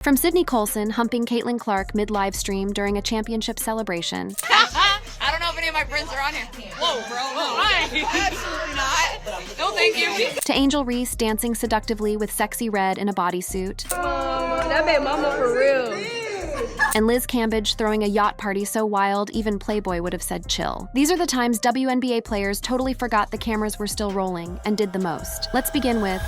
From Sydney Coulson humping Caitlin Clark mid-live stream during a championship celebration. I don't know if any of my friends are on here. Whoa, bro. Why? Absolutely not. No, thank you. To Angel Reese dancing seductively with Sexy Red in a bodysuit. That made mama for real. And Liz Cambage throwing a yacht party so wild even Playboy would have said chill. These are the times WNBA players totally forgot the cameras were still rolling and did the most. Let's begin with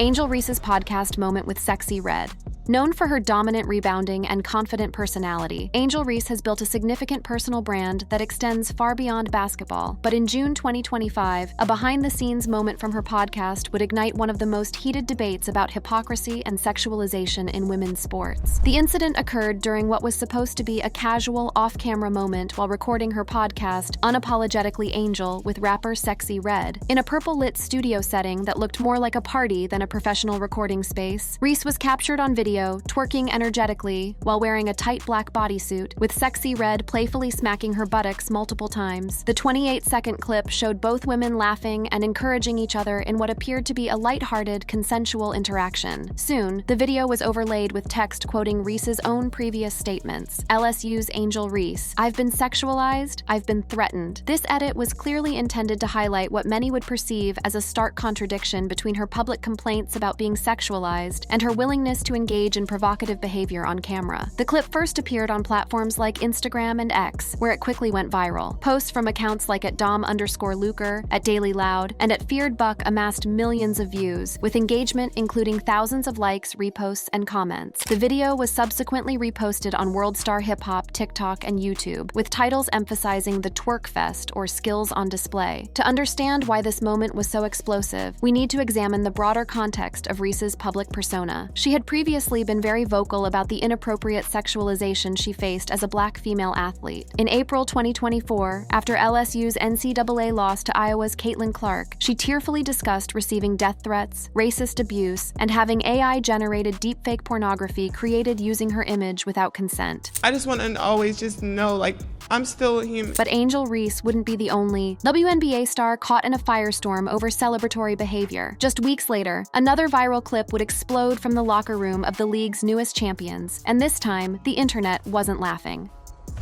Angel Reese's podcast moment with Sexy Red. Known for her dominant rebounding and confident personality, Angel Reese has built a significant personal brand that extends far beyond basketball. But in June 2025, a behind-the-scenes moment from her podcast would ignite one of the most heated debates about hypocrisy and sexualization in women's sports. The incident occurred during what was supposed to be a casual, off-camera moment while recording her podcast, Unapologetically Angel, with rapper Sexy Red. In a purple-lit studio setting that looked more like a party than a professional recording space, Reese was captured on video twerking energetically while wearing a tight black bodysuit, with Sexy Red playfully smacking her buttocks multiple times. The 28-second clip showed both women laughing and encouraging each other in what appeared to be a lighthearted, consensual interaction. Soon, the video was overlaid with text quoting Reese's own previous statements. LSU's Angel Reese, "I've been sexualized, I've been threatened." This edit was clearly intended to highlight what many would perceive as a stark contradiction between her public complaints about being sexualized and her willingness to engage in provocative behavior on camera. The clip first appeared on platforms like Instagram and X, where it quickly went viral. Posts from accounts like @Dom_Luker, @Daily Loud, and @Feared Buck amassed millions of views, with engagement including thousands of likes, reposts, and comments. The video was subsequently reposted on World Star Hip Hop, TikTok, and YouTube, with titles emphasizing the twerk fest or skills on display. To understand why this moment was so explosive, we need to examine the broader context of Reese's public persona. She had previously been very vocal about the inappropriate sexualization she faced as a black female athlete. In April 2024, after LSU's NCAA loss to Iowa's Caitlin Clark, she tearfully discussed receiving death threats, racist abuse, and having AI-generated deepfake pornography created using her image without consent. I just want to always just know, I'm still human. But Angel Reese wouldn't be the only WNBA star caught in a firestorm over celebratory behavior. Just weeks later, another viral clip would explode from the locker room of the league's newest champions, and this time, the internet wasn't laughing.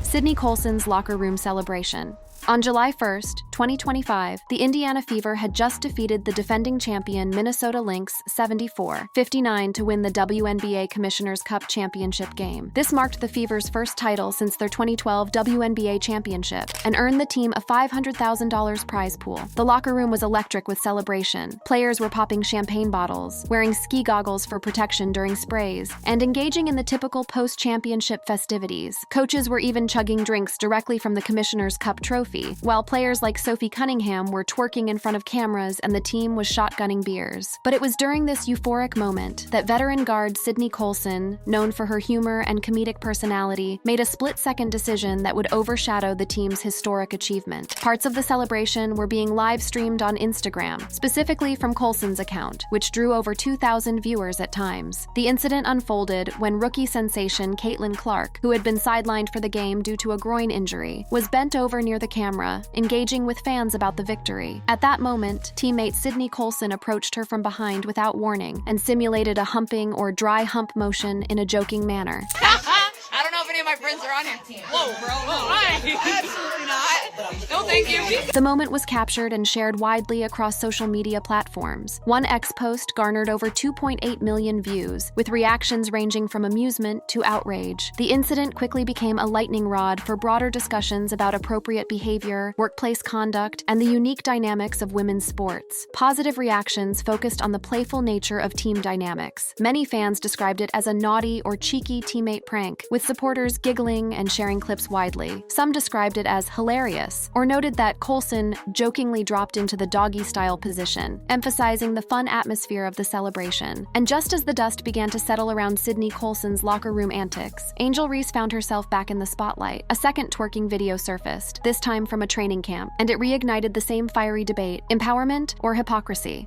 Sydney Coulson's locker room celebration. On July 1st, 2025, the Indiana Fever had just defeated the defending champion Minnesota Lynx 74-59 to win the WNBA Commissioner's Cup championship game. This marked the Fever's first title since their 2012 WNBA championship and earned the team a $500,000 prize pool. The locker room was electric with celebration. Players were popping champagne bottles, wearing ski goggles for protection during sprays, and engaging in the typical post-championship festivities. Coaches were even chugging drinks directly from the Commissioner's Cup trophy, while players like Sophie Cunningham were twerking in front of cameras and the team was shotgunning beers. But it was during this euphoric moment that veteran guard Sydney Coulson, known for her humor and comedic personality, made a split-second decision that would overshadow the team's historic achievement. Parts of the celebration were being live-streamed on Instagram, specifically from Coulson's account, which drew over 2,000 viewers at times. The incident unfolded when rookie sensation Caitlin Clark, who had been sidelined for the game due to a groin injury, was bent over near the camera, engaging with fans about the victory. At that moment, teammate Sydney Coulson approached her from behind without warning and simulated a humping or dry hump motion in a joking manner. I don't know if any of my friends are on here. Whoa, bro. Why? Absolutely not. No, thank you. The moment was captured and shared widely across social media platforms. One X post garnered over 2.8 million views, with reactions ranging from amusement to outrage. The incident quickly became a lightning rod for broader discussions about appropriate behavior, workplace conduct, and the unique dynamics of women's sports. Positive reactions focused on the playful nature of team dynamics. Many fans described it as a naughty or cheeky teammate prank, with supporters giggling and sharing clips widely. Some described it as hilarious, or noted that Coulson jokingly dropped into the doggy-style position, emphasizing the fun atmosphere of the celebration. And just as the dust began to settle around Sydney Coulson's locker room antics, Angel Reese found herself back in the spotlight. A second twerking video surfaced, this time from a training camp, and it reignited the same fiery debate: empowerment or hypocrisy?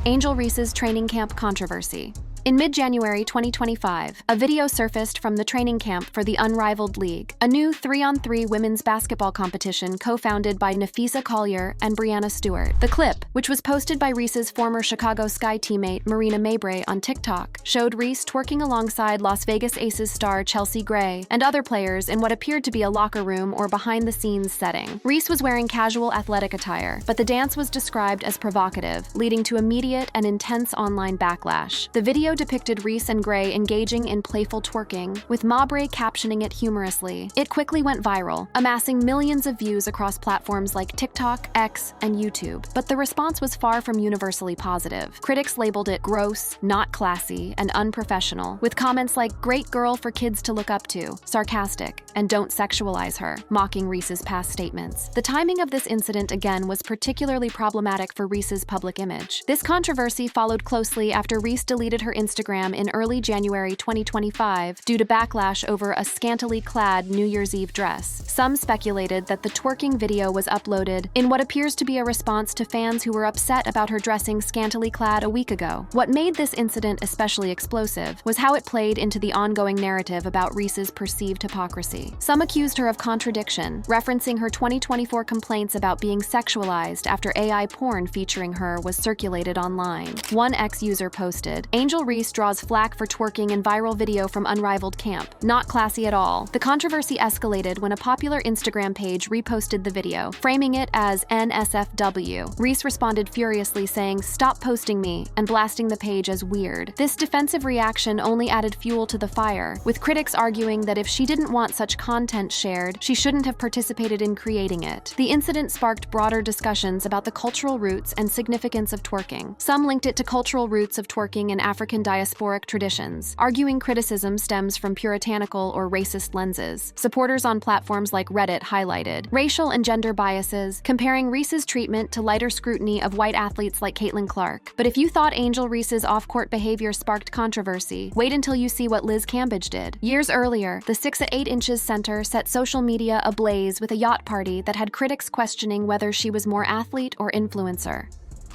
Angel Reese's training camp controversy. In mid-January 2025, a video surfaced from the training camp for the Unrivaled League, a new 3-on-3 women's basketball competition co-founded by Nafisa Collier and Brianna Stewart. The clip, which was posted by Reese's former Chicago Sky teammate Marina Mabrey on TikTok, showed Reese twerking alongside Las Vegas Aces star Chelsea Gray and other players in what appeared to be a locker room or behind-the-scenes setting. Reese was wearing casual athletic attire, but the dance was described as provocative, leading to immediate and intense online backlash. The video depicted Reese and Gray engaging in playful twerking, with Mabrey captioning it humorously. It quickly went viral, amassing millions of views across platforms like TikTok, X, and YouTube. But the response was far from universally positive. Critics labeled it gross, not classy, and unprofessional, with comments like "great girl for kids to look up to," sarcastic, and "don't sexualize her," mocking Reese's past statements. The timing of this incident again was particularly problematic for Reese's public image. This controversy followed closely after Reese deleted her Instagram in early January 2025 due to backlash over a scantily clad New Year's Eve dress. Some speculated that the twerking video was uploaded in what appears to be a response to fans who were upset about her dressing scantily clad a week ago. What made this incident especially explosive was how it played into the ongoing narrative about Reese's perceived hypocrisy. Some accused her of contradiction, referencing her 2024 complaints about being sexualized after AI porn featuring her was circulated online. One ex-user posted, "Angel Reese draws flack for twerking in viral video from Unrivaled camp. Not classy at all." The controversy escalated when a popular Instagram page reposted the video, framing it as NSFW. Reese responded furiously saying, "Stop posting me," and blasting the page as weird. This defensive reaction only added fuel to the fire, with critics arguing that if she didn't want such content shared, she shouldn't have participated in creating it. The incident sparked broader discussions about the cultural roots and significance of twerking. Some linked it to cultural roots of twerking in African diasporic traditions, arguing criticism stems from puritanical or racist lenses. Supporters on platforms like Reddit highlighted racial and gender biases, comparing Reese's treatment to lighter scrutiny of white athletes like Caitlin Clark. But if you thought Angel Reese's off-court behavior sparked controversy, wait until you see what Liz Cambage did. Years earlier, the 6'8" center set social media ablaze with a yacht party that had critics questioning whether she was more athlete or influencer.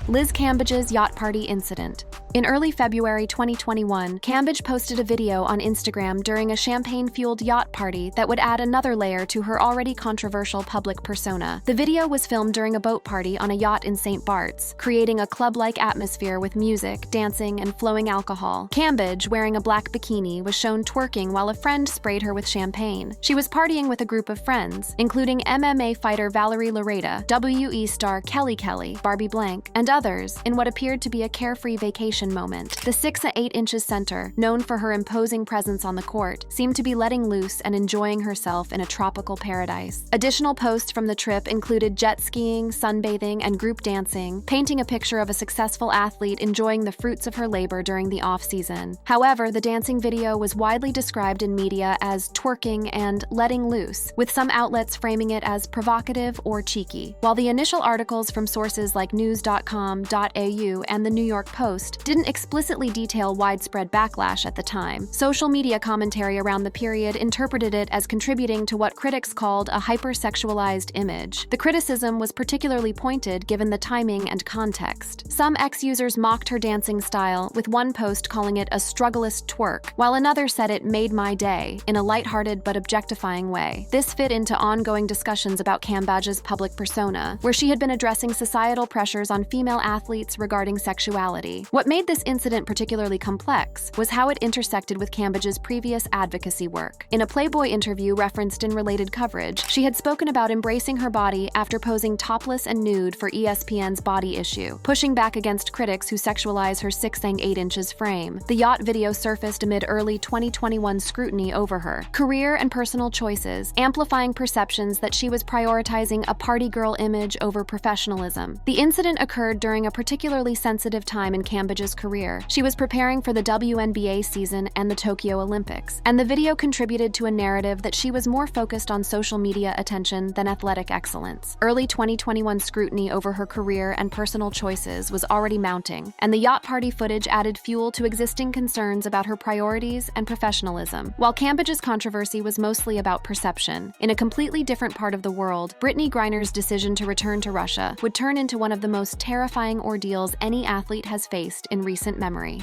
Liz Cambage's yacht party incident. In early February 2021, Cambage posted a video on Instagram during a champagne-fueled yacht party that would add another layer to her already controversial public persona. The video was filmed during a boat party on a yacht in St. Bart's, creating a club-like atmosphere with music, dancing, and flowing alcohol. Cambage, wearing a black bikini, was shown twerking while a friend sprayed her with champagne. She was partying with a group of friends, including MMA fighter Valerie Lareta, WE star Kelly Kelly, Barbie Blank, and others, in what appeared to be a carefree vacation moment. The 6'8" center, known for her imposing presence on the court, seemed to be letting loose and enjoying herself in a tropical paradise. Additional posts from the trip included jet skiing, sunbathing, and group dancing, painting a picture of a successful athlete enjoying the fruits of her labor during the off-season. However, the dancing video was widely described in media as twerking and letting loose, with some outlets framing it as provocative or cheeky. While the initial articles from sources like news.com.au and the New York Post didn't explicitly detail widespread backlash at the time, social media commentary around the period interpreted it as contributing to what critics called a hypersexualized image. The criticism was particularly pointed given the timing and context. Some ex-users mocked her dancing style, with one post calling it a strugglist twerk, while another said it made my day, in a lighthearted but objectifying way. This fit into ongoing discussions about Cambage's public persona, where she had been addressing societal pressures on female athletes regarding sexuality. What made this incident particularly complex was how it intersected with Cambage's previous advocacy work. In a Playboy interview referenced in related coverage, she had spoken about embracing her body after posing topless and nude for ESPN's Body Issue, pushing back against critics who sexualize her 6'8" frame. The yacht video surfaced amid early 2021 scrutiny over her career and personal choices, amplifying perceptions that she was prioritizing a party girl image over professionalism. The incident occurred during a particularly sensitive time in Cambage's career. She was preparing for the WNBA season and the Tokyo Olympics, and the video contributed to a narrative that she was more focused on social media attention than athletic excellence. Early 2021 scrutiny over her career and personal choices was already mounting, and the yacht party footage added fuel to existing concerns about her priorities and professionalism. While Cambage's controversy was mostly about perception, in a completely different part of the world, Brittney Griner's decision to return to Russia would turn into one of the most terrifying ordeals any athlete has faced in recent memory.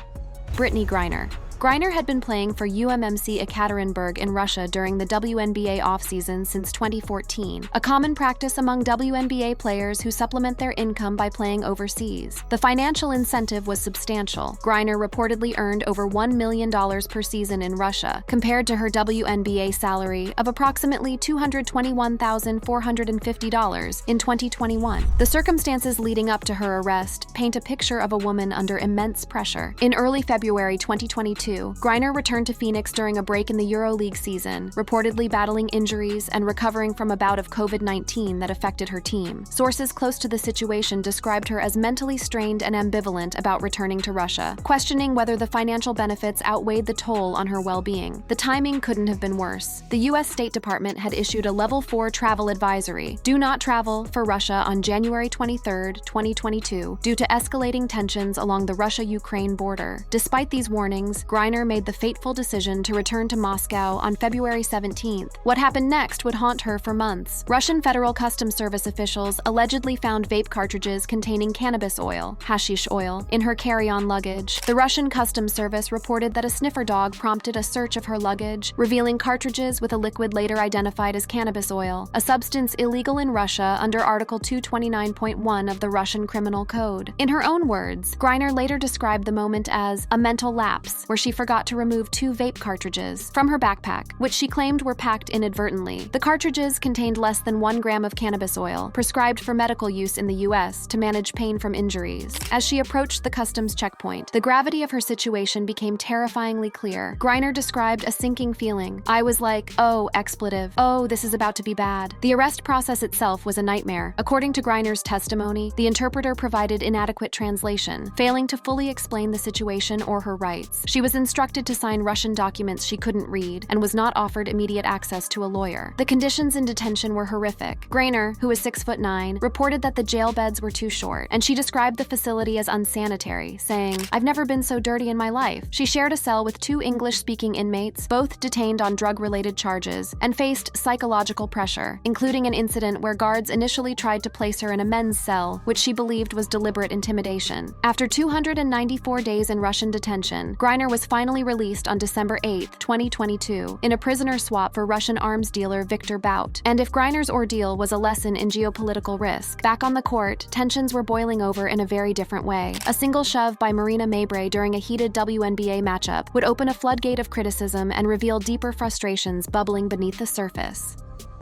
Brittney Griner. Griner had been playing for UMMC Ekaterinburg in Russia during the WNBA offseason since 2014, a common practice among WNBA players who supplement their income by playing overseas. The financial incentive was substantial. Griner reportedly earned over $1 million per season in Russia, compared to her WNBA salary of approximately $221,450 in 2021. The circumstances leading up to her arrest paint a picture of a woman under immense pressure. In early February 2022, Griner returned to Phoenix during a break in the EuroLeague season, reportedly battling injuries and recovering from a bout of COVID-19 that affected her team. Sources close to the situation described her as mentally strained and ambivalent about returning to Russia, questioning whether the financial benefits outweighed the toll on her well-being. The timing couldn't have been worse. The U.S. State Department had issued a Level 4 travel advisory, do not travel, for Russia on January 23, 2022, due to escalating tensions along the Russia-Ukraine border. Despite these warnings, Griner made the fateful decision to return to Moscow on February 17th. What happened next would haunt her for months. Russian Federal Customs Service officials allegedly found vape cartridges containing cannabis oil, hashish oil, in her carry-on luggage. The Russian Customs Service reported that a sniffer dog prompted a search of her luggage, revealing cartridges with a liquid later identified as cannabis oil, a substance illegal in Russia under Article 229.1 of the Russian Criminal Code. In her own words, Griner later described the moment as a mental lapse, where she forgot to remove 2 vape cartridges from her backpack, which she claimed were packed inadvertently. The cartridges contained less than 1 gram of cannabis oil, prescribed for medical use in the U.S. to manage pain from injuries. As she approached the customs checkpoint, the gravity of her situation became terrifyingly clear. Griner described a sinking feeling. I was like, oh, expletive. Oh, this is about to be bad. The arrest process itself was a nightmare. According to Griner's testimony, the interpreter provided inadequate translation, failing to fully explain the situation or her rights. She was instructed to sign Russian documents she couldn't read and was not offered immediate access to a lawyer. The conditions in detention were horrific. Griner, who is 6'9", reported that the jail beds were too short, and she described the facility as unsanitary, saying, I've never been so dirty in my life. She shared a cell with 2 English-speaking inmates, both detained on drug-related charges, and faced psychological pressure, including an incident where guards initially tried to place her in a men's cell, which she believed was deliberate intimidation. After 294 days in Russian detention, Griner was finally released on December 8, 2022, in a prisoner swap for Russian arms dealer Viktor Bout. And if Griner's ordeal was a lesson in geopolitical risk, back on the court, tensions were boiling over in a very different way. A single shove by Marina Mabrey during a heated WNBA matchup would open a floodgate of criticism and reveal deeper frustrations bubbling beneath the surface.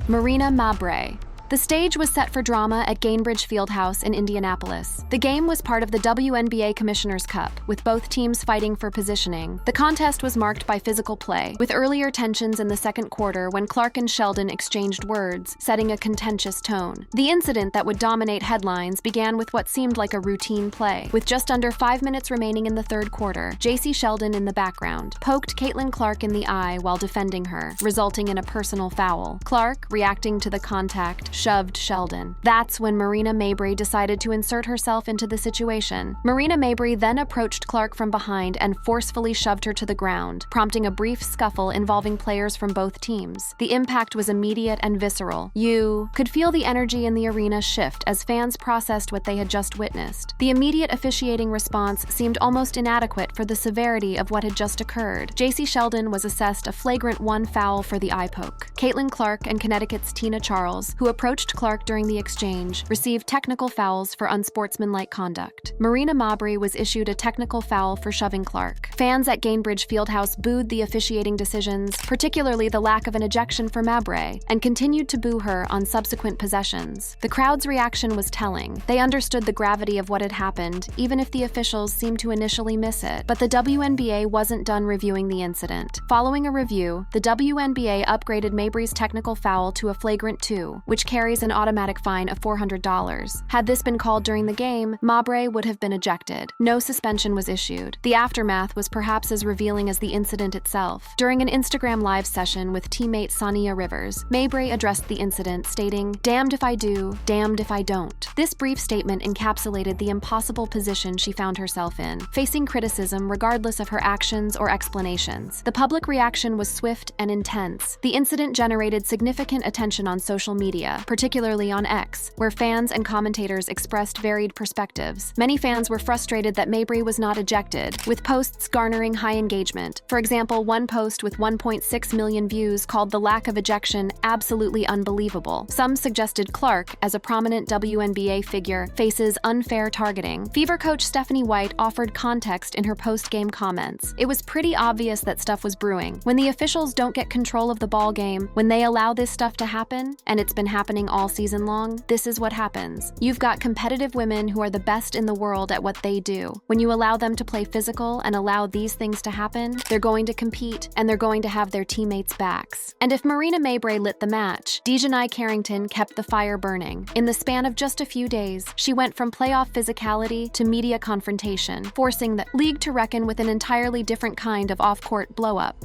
Marina Mabrey. The stage was set for drama at Cambage Fieldhouse in Indianapolis. The game was part of the WNBA Commissioner's Cup, with both teams fighting for positioning. The contest was marked by physical play, with earlier tensions in the second quarter when Clark and Sheldon exchanged words, setting a contentious tone. The incident that would dominate headlines began with what seemed like a routine play. With just under 5 minutes remaining in the third quarter, JC Sheldon in the background poked Caitlin Clark in the eye while defending her, resulting in a personal foul. Clark, reacting to the contact, shoved Sheldon. That's when Marina Mabrey decided to insert herself into the situation. Marina Mabrey then approached Clark from behind and forcefully shoved her to the ground, prompting a brief scuffle involving players from both teams. The impact was immediate and visceral. You could feel the energy in the arena shift as fans processed what they had just witnessed. The immediate officiating response seemed almost inadequate for the severity of what had just occurred. JC Sheldon was assessed a flagrant 1 foul for the eye poke. Caitlin Clark and Connecticut's Tina Charles, who approached Clark during the exchange, received technical fouls for unsportsmanlike conduct. Marina Mabrey was issued a technical foul for shoving Clark. Fans at Cambage Fieldhouse booed the officiating decisions, particularly the lack of an ejection for Mabrey, and continued to boo her on subsequent possessions. The crowd's reaction was telling. They understood the gravity of what had happened, even if the officials seemed to initially miss it. But the WNBA wasn't done reviewing the incident. Following a review, the WNBA upgraded Mabrey's technical foul to a flagrant 2, which carries an automatic fine of $400. Had this been called during the game, Mabrey would have been ejected. No suspension was issued. The aftermath was perhaps as revealing as the incident itself. During an Instagram live session with teammate Sania Rivers, Mabrey addressed the incident, stating, "Damned if I do, damned if I don't." This brief statement encapsulated the impossible position she found herself in, facing criticism regardless of her actions or explanations. The public reaction was swift and intense. The incident generated significant attention on social media, particularly on X, where fans and commentators expressed varied perspectives. Many fans were frustrated that Mabrey was not ejected, with posts garnering high engagement. For example, one post with 1.6 million views called the lack of ejection absolutely unbelievable. Some suggested Clark, as a prominent WNBA figure, faces unfair targeting. Fever coach Stephanie White offered context in her post-game comments. It was pretty obvious that stuff was brewing. When the officials don't get control of the ball game, when they allow this stuff to happen, and it's been happening all season long, this is what happens. You've got competitive women who are the best in the world at what they do. When you allow them to play physical and allow these things to happen, they're going to compete and they're going to have their teammates' backs. And if Marina Mabrey lit the match, DiJonai Carrington kept the fire burning. In the span of just a few days, she went from playoff physicality to media confrontation, forcing the league to reckon with an entirely different kind of off-court blow-up.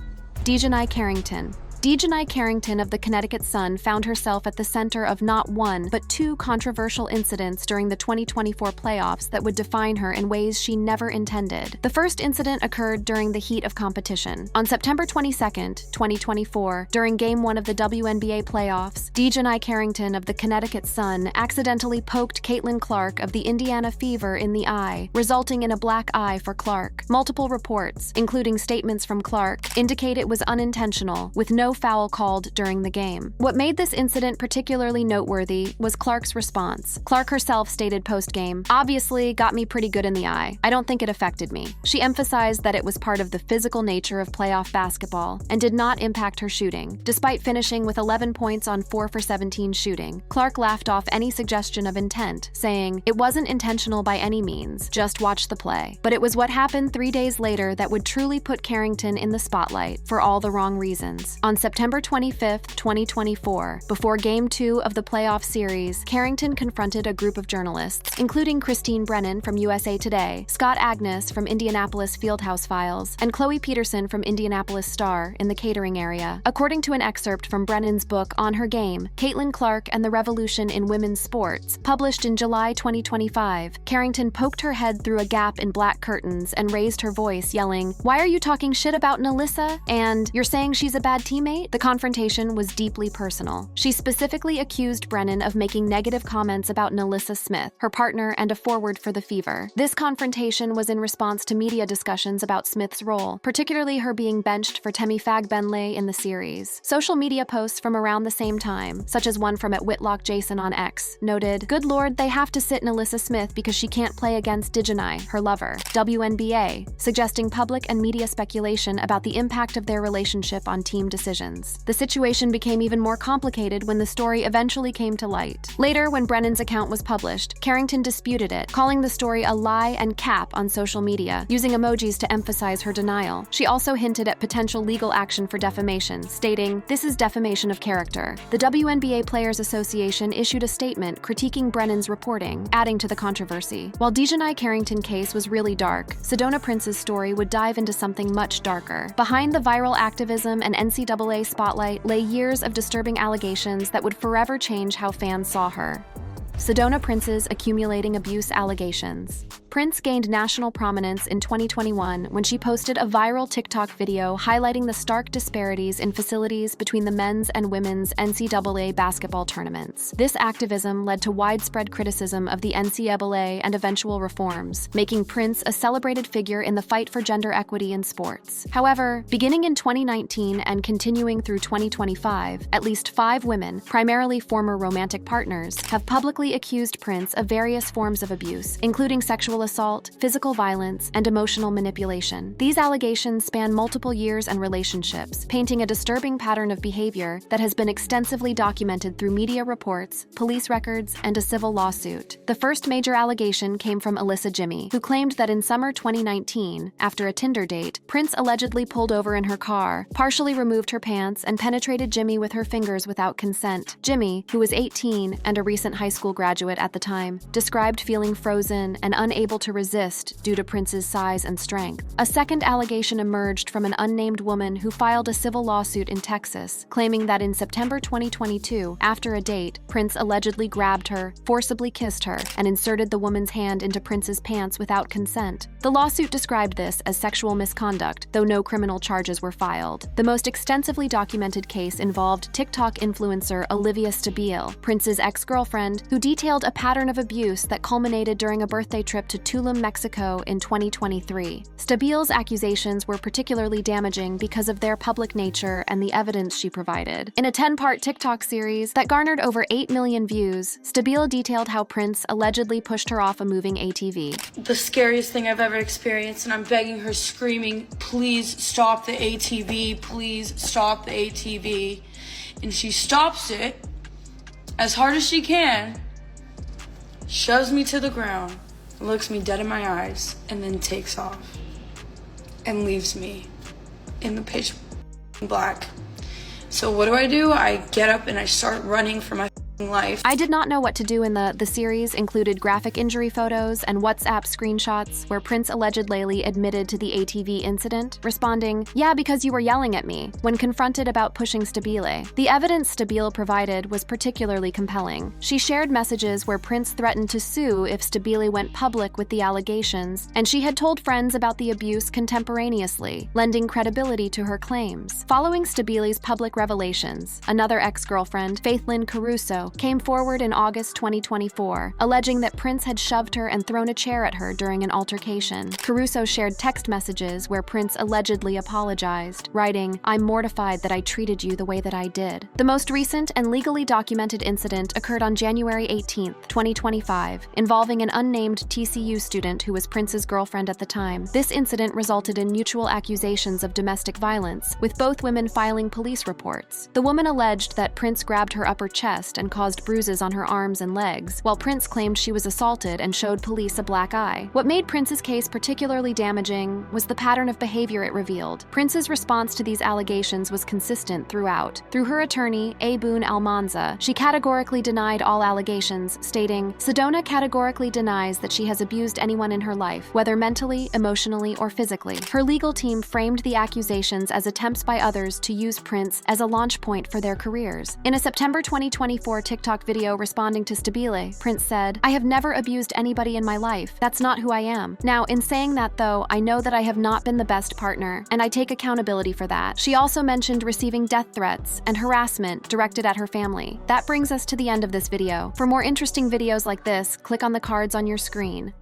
DiJonai Carrington. DiJonai Carrington of the Connecticut Sun found herself at the center of not one, but two controversial incidents during the 2024 playoffs that would define her in ways she never intended. The first incident occurred during the heat of competition. On September 22, 2024, during Game 1 of the WNBA playoffs, DiJonai Carrington of the Connecticut Sun accidentally poked Caitlin Clark of the Indiana Fever in the eye, resulting in a black eye for Clark. Multiple reports, including statements from Clark, indicate it was unintentional, with no foul called during the game. What made this incident particularly noteworthy was Clark's response. Clark herself stated post-game, "Obviously got me pretty good in the eye. I don't think it affected me." She emphasized that it was part of the physical nature of playoff basketball and did not impact her shooting. Despite finishing with 11 points on 4 for 17 shooting, Clark laughed off any suggestion of intent, saying, "It wasn't intentional by any means, just watch the play." But it was what happened 3 days later that would truly put Carrington in the spotlight for all the wrong reasons. On September 25, 2024, before Game 2 of the playoff series, Carrington confronted a group of journalists, including Christine Brennan from USA Today, Scott Agnes from Indianapolis Fieldhouse Files, and Chloe Peterson from Indianapolis Star in the catering area. According to an excerpt from Brennan's book On Her Game, Caitlin Clark and the Revolution in Women's Sports, published in July 2025, Carrington poked her head through a gap in black curtains and raised her voice, yelling, "Why are you talking shit about Nalissa?" and "You're saying she's a bad teammate?" The confrontation was deeply personal. She specifically accused Brennan of making negative comments about Nalissa Smith, her partner and a forward for the Fever. This confrontation was in response to media discussions about Smith's role, particularly her being benched for Temi Fagbenle in the series. Social media posts from around the same time, such as one from @Whitlock Jason on X, noted, "Good Lord, they have to sit Nalissa Smith because she can't play against DiJonai, her lover." WNBA, suggesting public and media speculation about the impact of their relationship on team decisions. The situation became even more complicated when the story eventually came to light. Later, when Brennan's account was published, Carrington disputed it, calling the story a lie and cap on social media, using emojis to emphasize her denial. She also hinted at potential legal action for defamation, stating, "This is defamation of character." The WNBA Players Association issued a statement critiquing Brennan's reporting, adding to the controversy. While DiJonai Carrington case was really dark, Sedona Prince's story would dive into something much darker. Behind the viral activism and NCAA spotlight lay years of disturbing allegations that would forever change how fans saw her. Sedona Prince's accumulating abuse allegations. Prince gained national prominence in 2021 when she posted a viral TikTok video highlighting the stark disparities in facilities between the men's and women's NCAA basketball tournaments. This activism led to widespread criticism of the NCAA and eventual reforms, making Prince a celebrated figure in the fight for gender equity in sports. However, beginning in 2019 and continuing through 2025, at least 5 women, primarily former romantic partners, have publicly accused Prince of various forms of abuse, including sexual assault, physical violence, and emotional manipulation. These allegations span multiple years and relationships, painting a disturbing pattern of behavior that has been extensively documented through media reports, police records, and a civil lawsuit. The first major allegation came from Alyssa Jimmy, who claimed that in summer 2019, after a Tinder date, Prince allegedly pulled over in her car, partially removed her pants, and penetrated Jimmy with her fingers without consent. Jimmy, who was 18 and a recent high school graduate at the time, described feeling frozen and unable to resist due to Prince's size and strength. A second allegation emerged from an unnamed woman who filed a civil lawsuit in Texas, claiming that in September 2022, after a date, Prince allegedly grabbed her, forcibly kissed her, and inserted the woman's hand into Prince's pants without consent. The lawsuit described this as sexual misconduct, though no criminal charges were filed. The most extensively documented case involved TikTok influencer Olivia Stabile, Prince's ex-girlfriend, who detailed a pattern of abuse that culminated during a birthday trip to Tulum, Mexico in 2023. Stabile's accusations were particularly damaging because of their public nature and the evidence she provided. In a 10-part TikTok series that garnered over 8 million views, Stabile detailed how Prince allegedly pushed her off a moving ATV. The scariest thing I've ever experienced, and I'm begging her, screaming, please stop the ATV, please stop the ATV. And she stops it as hard as she can, shoves me to the ground, looks me dead in my eyes, and then takes off and leaves me in the pitch black. So what do? I get up and I start running for my life. I did not know what to do. In the series included graphic injury photos and WhatsApp screenshots where Prince allegedly admitted to the ATV incident, responding, "Yeah, because you were yelling at me," when confronted about pushing Stabile. The evidence Stabile provided was particularly compelling. She shared messages where Prince threatened to sue if Stabile went public with the allegations, and she had told friends about the abuse contemporaneously, lending credibility to her claims. Following Stabile's public revelations, another ex-girlfriend, Faithlyn Caruso, came forward in August 2024, alleging that Prince had shoved her and thrown a chair at her during an altercation. Caruso shared text messages where Prince allegedly apologized, writing, "I'm mortified that I treated you the way that I did." The most recent and legally documented incident occurred on January 18, 2025, involving an unnamed TCU student who was Prince's girlfriend at the time. This incident resulted in mutual accusations of domestic violence, with both women filing police reports. The woman alleged that Prince grabbed her upper chest and caused bruises on her arms and legs, while Prince claimed she was assaulted and showed police a black eye. What made Prince's case particularly damaging was the pattern of behavior it revealed. Prince's response to these allegations was consistent throughout. Through her attorney, A. Boone Almanza, she categorically denied all allegations, stating, "Sedona categorically denies that she has abused anyone in her life, whether mentally, emotionally, or physically." Her legal team framed the accusations as attempts by others to use Prince as a launch point for their careers. In a September 2024 TikTok video responding to Stabile, Prince said, "I have never abused anybody in my life. That's not who I am." Now, in saying that though, I know that I have not been the best partner, and I take accountability for that. She also mentioned receiving death threats and harassment directed at her family. That brings us to the end of this video. For more interesting videos like this, click on the cards on your screen.